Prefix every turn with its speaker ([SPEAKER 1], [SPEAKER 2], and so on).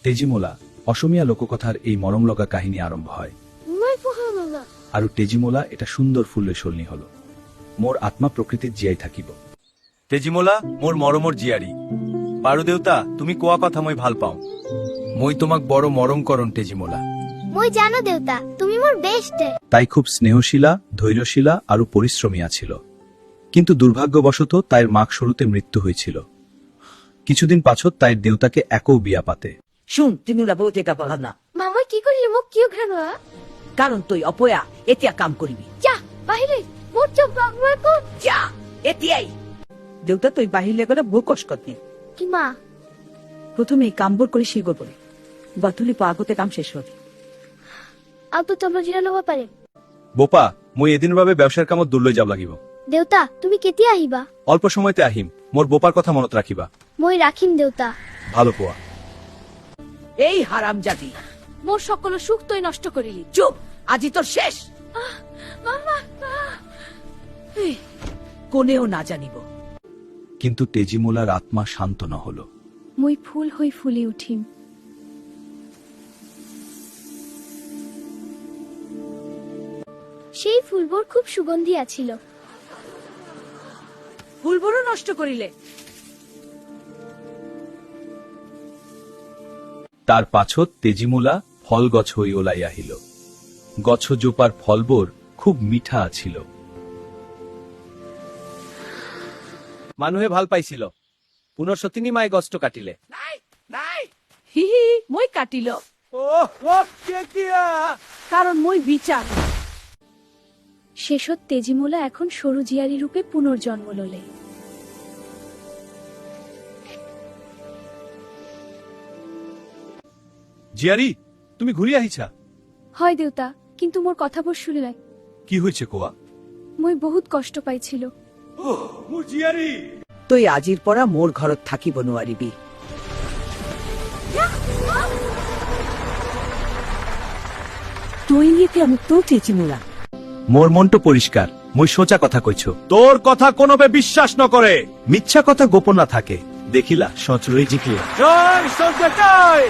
[SPEAKER 1] তেজিমোলা অসমীয়া লোককথার এই মরমলগা কাহিনী আরম্ভ হয়। আৰু তেজিমোলা এটা সুন্দর ফুলের সলনি হল। মোর আত্মা প্রকৃতির জিয়াই থাকিব।
[SPEAKER 2] তেজিমোলা মোর মরমর জিয়ারি পারু দেউতা তুমি কোয়া কথা মই ভাল পাও। মই তোমাক বড় মরম করন তেজিমোলা।
[SPEAKER 3] মই জানো দেউতা তুমি মোর বেস্ট।
[SPEAKER 1] তাই খুব স্নেহশীলা, ধৈর্যশীলা আৰু পরিশ্রমী আছিল। কিন্তু দুর্ভাগ্যবশত তাইর মাক শুরুতে মৃত্যু হয়েছিল। কিছুদিন পাছত তাইর দেউতাকে একও বিয়া পাতে।
[SPEAKER 4] শুন তুমি ওলা বউ টেকা পালা না,
[SPEAKER 3] মামা কি করিলে মোক কিয় ঘানোয়া?
[SPEAKER 4] কারণ তুই অপয়া এতিয়া কাম করবি।
[SPEAKER 3] যা বাহিরে মোর চোখ বাগবা কো।
[SPEAKER 4] যা এতিয়াই। দেউতা তুই বাহিরে গেলে বহু কষ্ট করবি।
[SPEAKER 3] কি মা?
[SPEAKER 4] প্রথমে কামবর করে শিগর পড়ে বাতুলি পা আগতে কাম শেষ হবে।
[SPEAKER 3] আব্বু তোমরা জিরা লবা পারে।
[SPEAKER 1] বোপা মই এদিন ভাবে ব্যবসার কামত দূর লৈ যাব লাগিব।
[SPEAKER 3] দেউতা তুমি কেতিয়া আহিবা?
[SPEAKER 1] অল্প সময়তে আহিম। মোর বোপার কথা মনত রাখিবা।
[SPEAKER 3] মই রাখিম দেউতা।
[SPEAKER 1] ভালো পোয়া।
[SPEAKER 4] এই হারাম জাতি
[SPEAKER 3] মোর সকল সুখ তুই নষ্ট করিলি।
[SPEAKER 4] চুপ, আজি তোর শেষ।
[SPEAKER 3] মামা
[SPEAKER 4] কোনেও না জানিব।
[SPEAKER 1] কিন্তু তেজিমোলার আত্মা শান্ত ন হল।
[SPEAKER 3] মই ফুল হই ফুলি উঠিম। সেই ফুলবোৰ খুব সুগন্ধি আছিল।
[SPEAKER 4] ফুল বড় নষ্ট করিলে।
[SPEAKER 1] তার পাছত তেজিমোলা ফল গছ হই ওলাই আহিল। গছ জোপার ফলবোর খুব মিঠা আছিল।
[SPEAKER 2] মানুহে ভাল পাইছিল। পুনৰ সতিনী মাই গছটো কাটিলে।
[SPEAKER 4] হি হি মই কাটিল। কারণ মই বিচার।
[SPEAKER 3] শেষত তেজিমোলা এখন সরু জিয়ারি রূপে পুনর্জন্ম ললে।
[SPEAKER 1] জিয়ারি তুমি ঘুরি আহিছা?
[SPEAKER 3] হয় দেউতা, কিন্তু মোর কথা বোৰ শুনিলাই।
[SPEAKER 1] কি হয়েছে কোয়া?
[SPEAKER 3] মই বহুত কষ্ট পাইছিল।
[SPEAKER 4] তুই আজির পরা মোর ঘরত থাকিব নোৱাৰিবি। তুই নিতে আমি তো তেজিমোলা।
[SPEAKER 1] মোর মনটো পরিষ্কার। মই সোজা কথা কইছ।
[SPEAKER 2] তোর কথা কোনোবে বিশ্বাস নকরে।
[SPEAKER 1] মিথ্যা কথা গোপন না থাকে। দেখিলা সচ রই জিকিয়া।
[SPEAKER 2] জয় সত্যকায়।